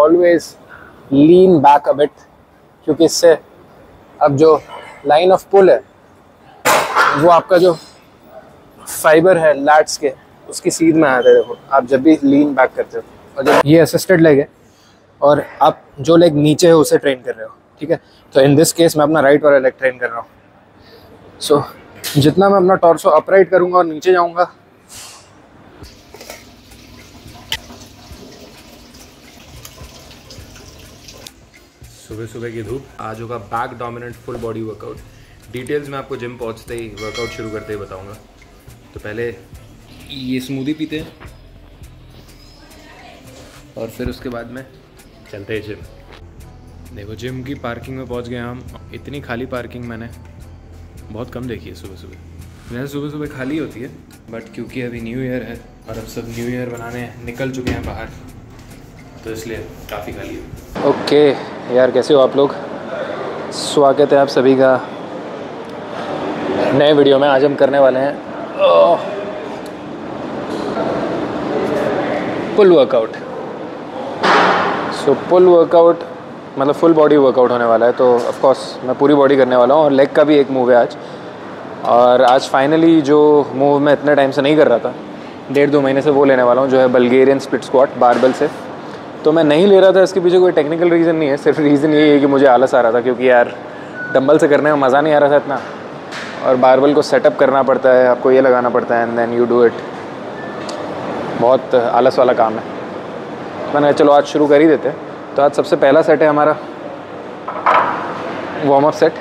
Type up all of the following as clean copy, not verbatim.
Always lean back a bit, क्योंकि इससे अब जो लाइन ऑफ पुल है वो आपका जो फाइबर है लैट्स के उसकी सीध में आता है। देखो आप जब भी लीन बैक करते हो, और जब ये असिस्टेड लेग है और आप जो लेग नीचे है उसे ट्रेन कर रहे हो, ठीक है, तो इन दिस केस मैं अपना राइट वाला लेग ट्रेन कर रहा हूँ। सो जितना मैं अपना टॉर्सो अपराइट करूँगा और नीचे जाऊँगा, सुबह सुबह की धूप, आज होगा back dominant full body workout. Details में आपको जिम पहुंचते ही, वर्कआउट शुरू करते ही बताऊंगा। तो पहले ये स्मूदी पीते हैं और फिर उसके बाद में चलते हैं जिम। देखो जिम की पार्किंग में पहुंच गए हम। इतनी खाली पार्किंग मैंने बहुत कम देखी है सुबह सुबह। वैसे सुबह सुबह खाली होती है, बट क्योंकि अभी न्यू ईयर है और अब सब न्यू ईयर बनाने निकल चुके हैं बाहर, तो इसलिए काफ़ी खाली है। ओके यार, कैसे हो आप लोग? स्वागत है आप सभी का नए वीडियो में। आज हम करने वाले हैं पुल वर्कआउट। सो पुल वर्कआउट मतलब फुल बॉडी वर्कआउट होने वाला है, तो ऑफ कोर्स मैं पूरी बॉडी करने वाला हूँ और लेग का भी एक मूव है आज। और आज फाइनली जो मूव मैं इतने टाइम से नहीं कर रहा था, 1.5-2 महीने से, वो लेने वाला हूँ, जो है बल्गेरियन स्प्लिट स्क्वाट बारबल से। तो मैं नहीं ले रहा था, इसके पीछे कोई टेक्निकल रीज़न नहीं है, सिर्फ रीज़न यही है कि मुझे आलस आ रहा था, क्योंकि यार डंबल से करने में मज़ा नहीं आ रहा था इतना, और बारबल को सेटअप करना पड़ता है, आपको ये लगाना पड़ता है and then you do it. बहुत आलस वाला काम है। मैंने चलो आज शुरू कर ही देते हैं। तो आज सबसे पहला सेट है हमारा वार्म अप सेट,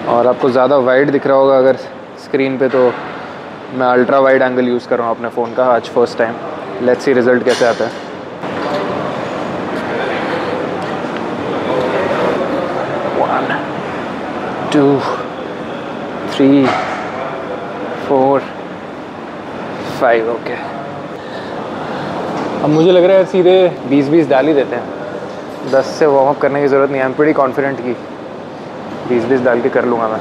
और आपको ज़्यादा वाइड दिख रहा होगा अगर स्क्रीन पे, तो मैं अल्ट्रा वाइड एंगल यूज़ कर रहा हूँ अपने फ़ोन का आज first time. Let's see result कैसे आता है। 1 2 3 4 5। ओके, अब मुझे लग रहा है सीधे 20-20 डाल ही देते हैं, 10 से वार्म अप करने की ज़रूरत नहीं है। आई एम प्रीटी कॉन्फिडेंट कि 20-20 डाल के कर लूँगा मैं।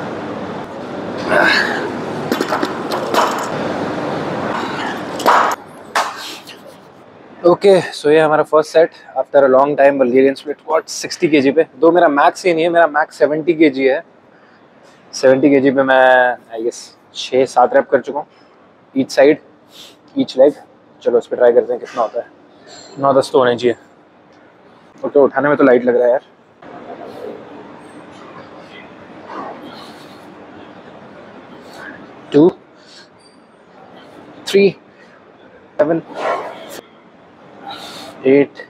ओके, सो ये हमारा first set after a long time, Bulgarian split squat 60 kg पे। दो मेरा मैक्स ये नहीं है, मेरा मैक्स 70 kg है। 70 kg पे मैं आई गेस 6-7 रैप कर चुका हूँ, ईच साइड, ईच लेग। चलो इस पर ट्राई करते हैं कितना होता है। 9-10 तो होने चाहिए। ओके, उठाने में तो लाइट लग रहा है यार। टू 3 7 8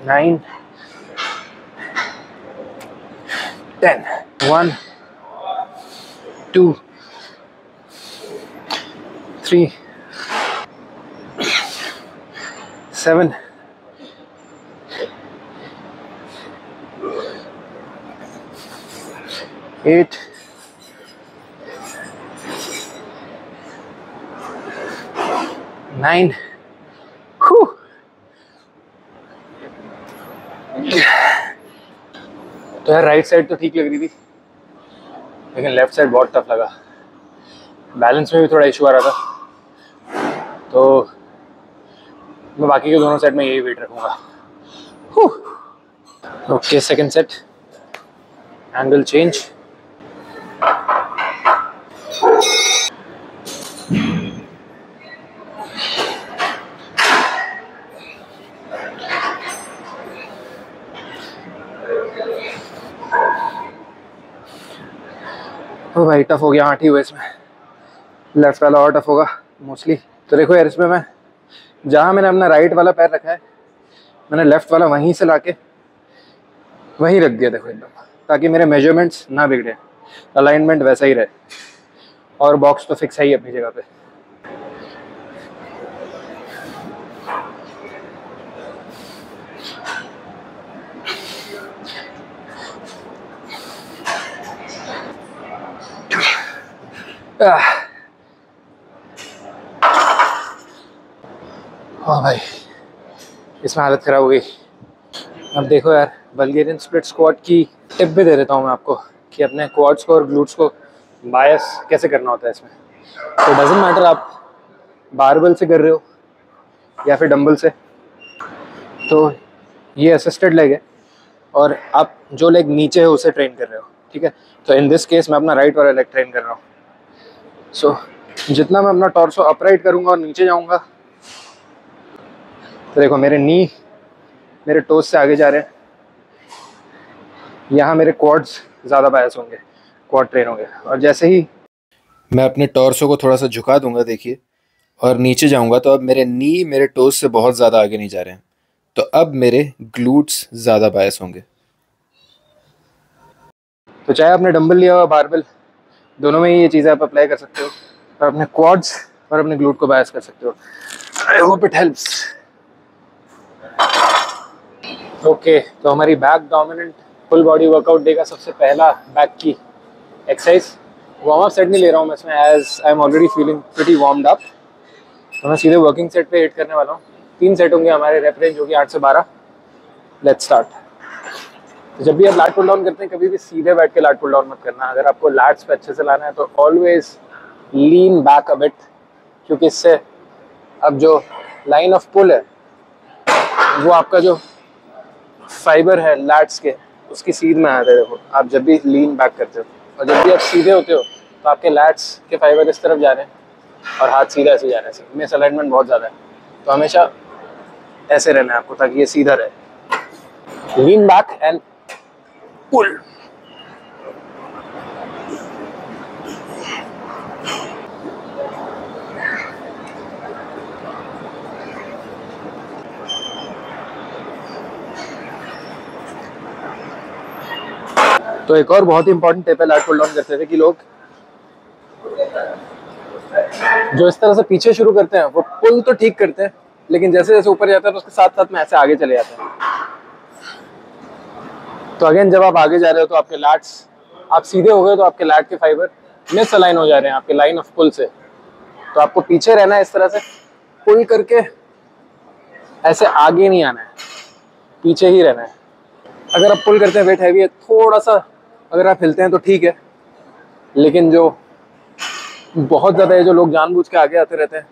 9 10। 1 2 3 7 8 9। तो यार राइट साइड तो ठीक लग रही थी, लेकिन लेफ्ट साइड बहुत टफ लगा। बैलेंस में भी थोड़ा इशू आ रहा था, तो मैं बाकी के दोनों सेट में यही वेट रखूँगा। Okay, second set, angle change. ओ भाई टफ हो गया, 8 ही हुए इसमें, लेफ्ट वाला और टफ होगा मोस्टली। तो देखो यार, इसमें मैं जहाँ मैंने अपना राइट वाला पैर रखा है, मैंने लेफ्ट वाला वहीं से लाके वहीं रख दिया, देखो एकदम, ताकि मेरे मेजरमेंट्स ना बिगड़े, अलाइनमेंट वैसा ही रहे, और बॉक्स तो फिक्स है ही अपनी जगह पे। हाँ भाई, इसमें हालत ख़राब हो गई। अब देखो यार, बल्गेरियन स्प्लिट स्क्वाट की टिप भी दे देता हूँ मैं आपको, कि अपने क्वाड्स को और ग्लूट्स को बायस कैसे करना होता है इसमें। तो डजंट मैटर आप बारबेल से कर रहे हो या फिर डंबल से। तो ये असिस्टेड लेग है और आप जो लेग नीचे है उसे ट्रेन कर रहे हो, ठीक है। तो इन दिस केस मैं अपना राइट वाला लेग ट्रेन कर रहा हूँ। सो जितना मैं अपना टॉर्सो अपराइट करूँगा और नीचे जाऊँगा, तो देखो मेरे नी मेरे टोस से आगे जा रहे हैं। यहाँ मेरे क्वाड्स ज़्यादा बायस होंगे, क्वाड ट्रेन होंगे। और जैसे ही मैं अपने टॉर्सो को थोड़ा सा झुका दूंगा, देखिए, और नीचे जाऊंगा, तो अब मेरे नी मेरे टोस से बहुत ज़्यादा आगे नहीं जा रहे हैं। तो अब मेरे ग्लूट्स ज़्यादा बायस होंगे। तो चाहे आपने डंबल लिया हो बारबेल, दोनों में ही ये चीज़ें आप अप्लाई कर सकते हो और अपने क्वाड्स और अपने ग्लूट को बायस कर सकते हो। I hope it helps. Okay, तो हमारी back dominant full body workout day का सबसे पहला बैक की एक्सरसाइज। वार्म अप सेट नहीं ले रहा हूँ मैं इसमें, as I am already feeling pretty warmed up. तो मैं सीधे वर्किंग सेट पे हिट करने वाला हूँ। 3 सेट होंगे, हमारे रेप रेंज होगी 8 से 12। Let's start. तो जब भी आप लैट पुल डाउन करते हैं, कभी भी सीधे बैठ के लैट पुल डाउन मत करना। अगर आपको लैट्स पे अच्छे से लाना है तो always lean back a bit, क्योंकि इससे अब जो लाइन ऑफ पुल है वो आपका जो फाइबर है लैट्स के, उसकी सीध में आता है। देखो आप जब भी लीन बैक करते हो और जब भी आप सीधे होते हो तो आपके लैट्स के फाइबर इस तरफ जा रहे हैं और हाथ सीधा ऐसे जा रहे हैं। मिस अलाइनमेंट बहुत ज़्यादा है, तो हमेशा ऐसे रहना है आपको ताकि ये सीधा रहे। Lean back and pull. तो एक और बहुत ही इंपॉर्टेंट टिप है लैट पुल डाउन करते थे कि लोग जो इस तरह से पीछे शुरू करते हैं वो पुल तो ठीक करते हैं, लेकिन जैसे जैसे ऊपर जाता है तो उसके साथ साथ में ऐसे आगे चले जाते हैं। तो अगेन जब आप आगे जा रहे हो तो आपके लैट्स, आप सीधे हो गए तो आपके लैट के फाइबर मिस अलाइन हो जा रहे हैं आपके लाइन ऑफ पुल से। तो आपको पीछे रहना है, इस तरह से पुल करके ऐसे आगे नहीं आना है, पीछे ही रहना है। अगर आप पुल करते हैं, वेट हैवी है, थोड़ा सा अगर आप हिलते हैं तो ठीक है, लेकिन जो बहुत ज़्यादा है, जो लोग जानबूझ के आगे आते रहते हैं,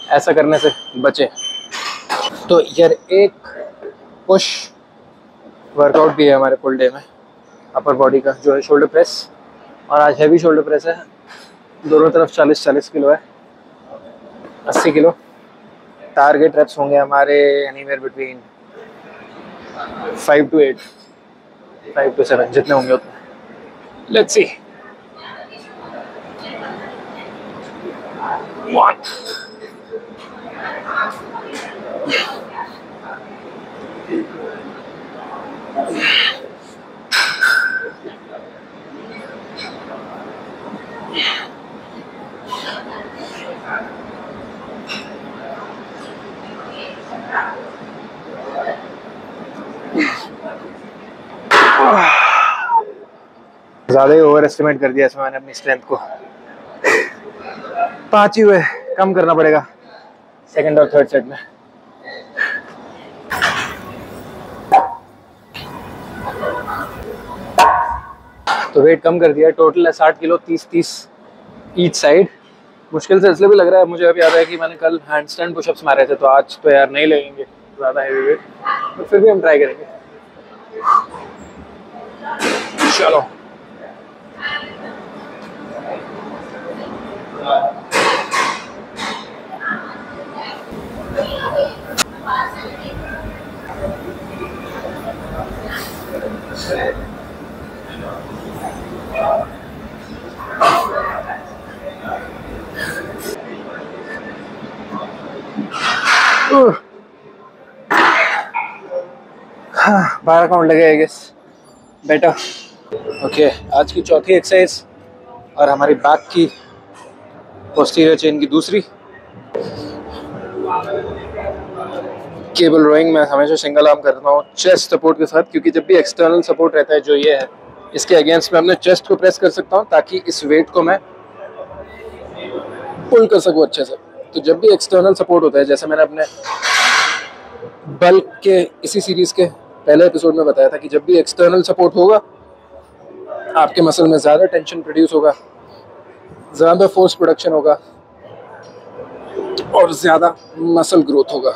ऐसा करने से बचें। तो यार एक पुश वर्कआउट भी है हमारे फुल डे में अपर बॉडी का, जो है शोल्डर प्रेस। और आज हैवी शोल्डर प्रेस है, दोनों तरफ 40-40 किलो है, 80 किलो। टारगेट रेप्स होंगे हमारे एनीवेयर बिटवीन 5 to 8, 5 to 7, जितने होंगे उतने। Let's see. 1 ज़्यादा ही ओवर एस्टिमेट कर दिया इसमें मैंने अपनी स्ट्रेंथ को। 5 ही हुए, कम करना पड़ेगा सेकंड और थर्ड सेट में। तो वेट कम कर दिया, टोटल है 60 किलो, 30-30 ईच साइड। मुश्किल से इसलिए भी लग रहा है, मुझे अभी याद है कि मैंने कल हैंडस्टैंड पुशअप्स मारे थे, तो आज तो यार नहीं लगेंगे ज़्यादा हैवी वेट, तो फिर भी हम ट्राई करेंगे। चलो हाँ, 12 काउंट लगे आई गेस, बेटर। ओके, आज की चौथी एक्सरसाइज और हमारी बैक की पोस्टीरियर चेन की दूसरी। केबल रोइंग में हमेशा सिंगल आर्म करता हूँ चेस्ट सपोर्ट के साथ, क्योंकि जब भी एक्सटर्नल सपोर्ट रहता है जो ये है, इसके अगेंस्ट में अपने चेस्ट को प्रेस कर सकता हूँ ताकि इस वेट को मैं पुल कर सकूँ अच्छे से। तो जब भी एक्सटर्नल सपोर्ट होता है, जैसे मैंने अपने बल्क के इसी सीरीज़ के पहले एपिसोड में बताया था कि जब भी एक्सटर्नल सपोर्ट होगा आपके मसल में ज़्यादा टेंशन प्रोड्यूस होगा, ज़्यादा फोर्स प्रोडक्शन होगा, और ज़्यादा मसल ग्रोथ होगा।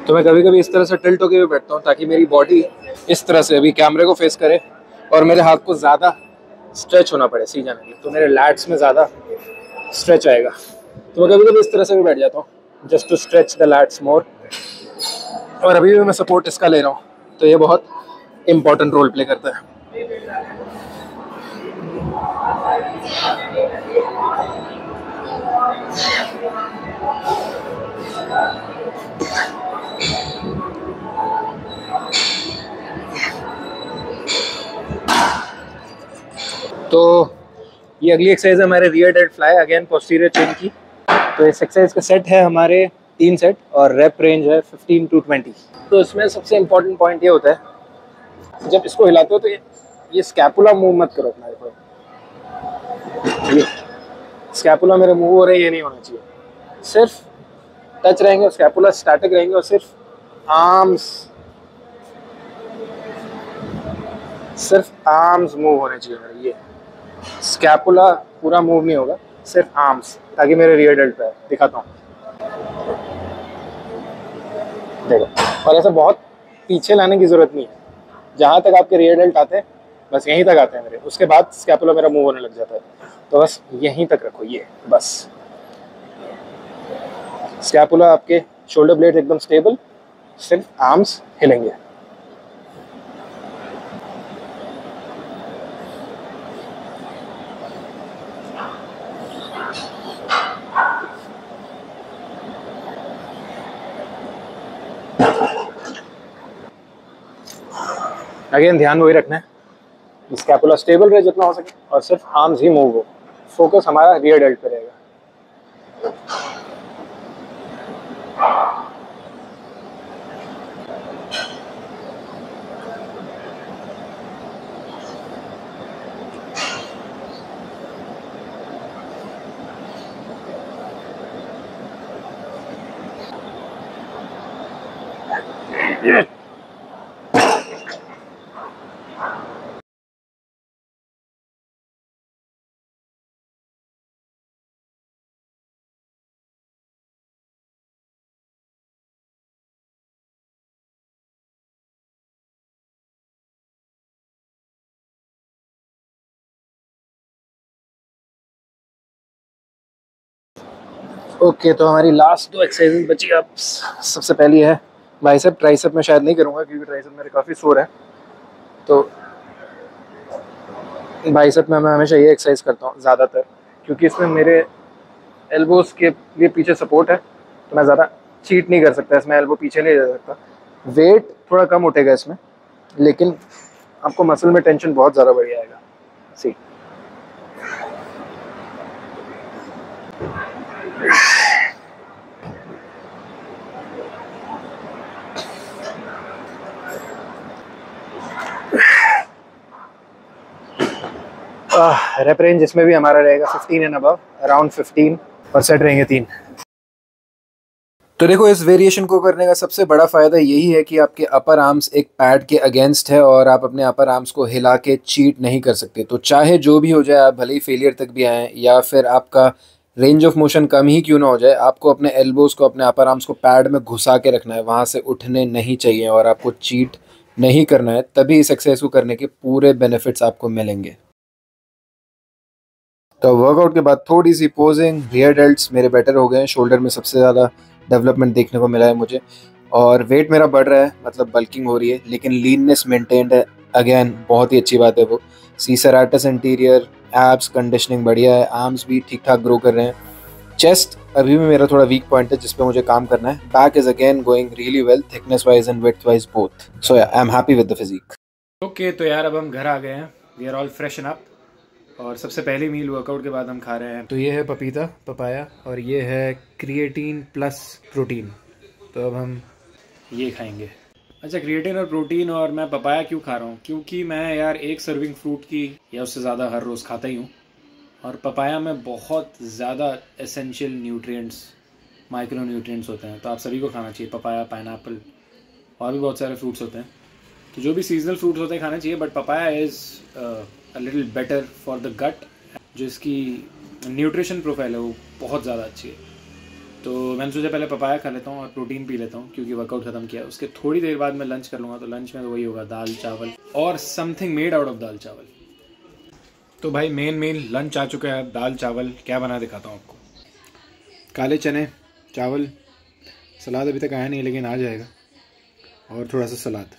तो मैं कभी कभी इस तरह से टिल्ट होके भी बैठता हूँ ताकि मेरी बॉडी इस तरह से अभी कैमरे को फेस करे और मेरे हाथ को ज़्यादा स्ट्रेच होना पड़े सीधा नहीं, तो मेरे लैट्स में ज़्यादा स्ट्रेच आएगा। तो मैं कभी कभी इस तरह से भी बैठ जाता हूँ just to stretch the lats more. और अभी भी मैं सपोर्ट इसका ले रहा हूँ, तो ये बहुत इम्पोर्टेंट रोल प्ले करता है। तो ये अगली एक्सरसाइज है हमारे rear dead fly, again posterior chain की। तो इस एक्सरसाइज का सेट है हमारे 3 सेट और रेप रेंज है 15 to 20। तो इसमें सबसे इम्पोर्टेंट पॉइंट ये होता है, जब इसको हिलाते हो तो ये स्कैपुला मूव मत करो अपना। देखो ये स्कैपुला मेरे मूव हो रहे हैं, ये नहीं होना चाहिए। सिर्फ टच रहेंगे, स्कैपुला स्टैटिक रहेंगे और सिर्फ आर्म्स मूव होने चाहिए मेरे। ये स्कैपुला पूरा मूव नहीं होगा, सिर्फ आर्म्स, ताकि मेरे रियर डेल्ट पे है। दिखाता हूँ, देखो। और ऐसा बहुत पीछे लाने की जरूरत नहीं है, जहाँ तक आपके रियर डेल्ट आते हैं बस यहीं तक आते हैं मेरे, उसके बाद स्कैपुला मेरा मूव होने लग जाता है। तो बस यहीं तक रखो, ये बस। स्कैपुला आपके शोल्डर ब्लेड एकदम स्टेबल, सिर्फ आर्म्स हिलेंगे। अगेन ध्यान वही रखना है, स्कैपुला स्टेबल रहे जितना हो सके और सिर्फ आर्म्स ही मूव हो। फोकस हमारा रियर डेल्ट पे रहेगा। ओके, तो हमारी लास्ट 2 एक्सरसाइज बची। अब सबसे पहली है बाइसेप। ट्राइसेप में शायद नहीं करूँगा क्योंकि ट्राइसेप मेरे काफ़ी सोर है। तो बाइसेप में मैं हमेशा ये एक्सरसाइज करता हूँ ज़्यादातर, क्योंकि इसमें मेरे एल्बोज़ के लिए पीछे सपोर्ट है, तो मैं ज़्यादा चीट नहीं कर सकता इसमें, एल्बो पीछे नहीं जा सकता। वेट थोड़ा कम उठेगा इसमें, लेकिन आपको मसल में टेंशन बहुत ज़्यादा बढ़ जाएगा। सी रेप रेंज इसमें भी हमारा रहेगा 15 एंड अबव, अराउंड 15, और सेट रहेंगे 3। तो देखो, इस वेरिएशन को करने का सबसे बड़ा फ़ायदा यही है कि आपके अपर आर्म्स एक पैड के अगेंस्ट है और आप अपने अपर आर्म्स को हिला के चीट नहीं कर सकते। तो चाहे जो भी हो जाए, आप भले ही फेलियर तक भी आएँ या फिर आपका रेंज ऑफ मोशन कम ही क्यों ना हो जाए, आपको अपने एल्बोज़ को, अपने अपर आर्म्स को पैड में घुसा के रखना है, वहाँ से उठने नहीं चाहिए और आपको चीट नहीं करना है। तभी इस एक्सरसाइज को करने के पूरे बेनिफिट्स आपको मिलेंगे। तो वर्कआउट के बाद थोड़ी सी पोजिंग, रियर डेल्ट्स मेरे बेटर हो गए हैं, शोल्डर में सबसे ज़्यादा डेवलपमेंट देखने को मिला है मुझे, और वेट मेरा बढ़ रहा है, मतलब बल्किंग हो रही है, लेकिन लीननेस मेंटेन्ड है। अगेन बहुत ही अच्छी बात है वो। सी सेराटस एंटीरियर, एब्स कंडीशनिंग बढ़िया है, आर्म्स भी ठीक ठाक ग्रो कर रहे हैं। चेस्ट अभी भी मेरा थोड़ा वीक पॉइंट है जिस पे मुझे काम करना है। Back is again going really well, thickness wise and width wise both. So yeah, I am happy with the physique. Okay, तो यार अब हम घर आ गए हैं, we are all freshen up, और सबसे पहली मील वर्कआउट के बाद हम खा रहे हैं। तो ये है पपीता, पपाया, और ये है क्रिएटिन प्लस प्रोटीन। तो अब हम ये खाएंगे। अच्छा, क्रिएटिन और प्रोटीन, और मैं पपाया क्यों खा रहा हूँ? क्योंकि मैं यार 1 सर्विंग फ्रूट की या उससे ज़्यादा हर रोज़ खाता ही हूँ, और पपाया में बहुत ज़्यादा एसेंशियल न्यूट्रिएंट्स, माइक्रो न्यूट्रिएंट्स होते हैं, तो आप सभी को खाना चाहिए। पपाया, पाइनएप्पल और भी बहुत सारे फ्रूट्स होते हैं, तो जो भी सीजनल फ्रूट्स होते हैं खाना चाहिए, but papaya is a little better for the gut. जो इसकी न्यूट्रिशन प्रोफाइल है वो बहुत ज़्यादा अच्छी है। तो मैंने सोचा पहले पपाया खा लेता हूँ और प्रोटीन पी लेता हूँ, क्योंकि वर्कआउट ख़त्म किया। उसके थोड़ी देर बाद मैं लंच कर लूँगा, तो लंच में तो वही होगा, दाल चावल और समथिंग मेड आउट ऑफ दाल चावल। तो भाई मेन लंच आ चुका है। दाल चावल क्या बना दिखाता हूँ आपको। काले चने, चावल, सलाद अभी तक आया नहीं लेकिन आ जाएगा, और थोड़ा सा सलाद।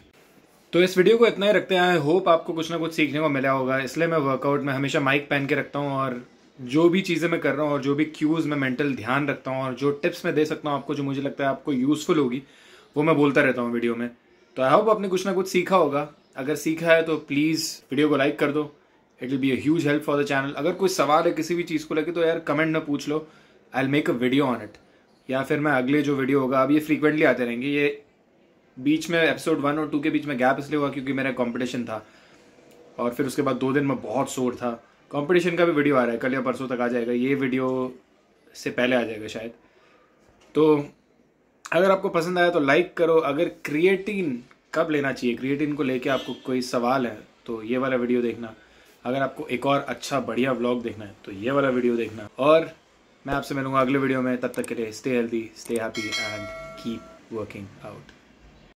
तो इस वीडियो को इतना ही रखते हैं। आई होप आपको कुछ ना कुछ सीखने को मिला होगा। इसलिए मैं वर्कआउट में हमेशा माइक पहन के रखता हूँ, और जो भी चीज़ें मैं कर रहा हूँ और जो भी क्यूज़ मैं मेंटल ध्यान रखता हूँ और जो टिप्स मैं दे सकता हूँ आपको, जो मुझे लगता है आपको यूज़फुल होगी, वो मैं बोलता रहता हूँ वीडियो में। तो आई होप आपने कुछ ना कुछ सीखा होगा। अगर सीखा है तो प्लीज़ वीडियो को लाइक कर दो, it will be a huge help for the channel. अगर कोई सवाल है किसी भी चीज़ को लेकर, तो यार कमेंट में पूछ लो, I will make a video on it. या फिर मैं अगले जो वीडियो होगा, अब ये फ्रीक्वेंटली आते रहेंगे, ये बीच में एपिसोड 1 और 2 के बीच में गैप इसलिए हुआ क्योंकि मेरा कंपटीशन था, और फिर उसके बाद 2 दिन में बहुत शोर था। कंपटीशन का भी वीडियो आ रहा है, कल या परसों तक आ जाएगा, ये वीडियो से पहले आ जाएगा शायद। तो अगर आपको पसंद आया तो लाइक करो। अगर क्रिएटिन कब लेना चाहिए, क्रिएटिन को लेके आपको कोई सवाल है, तो ये वाला वीडियो देखना। अगर आपको एक और अच्छा बढ़िया व्लॉग देखना है तो ये वाला वीडियो देखना। और मैं आपसे मिलूंगा अगले वीडियो में। तब तक के लिए stay healthy, stay happy and keep working out.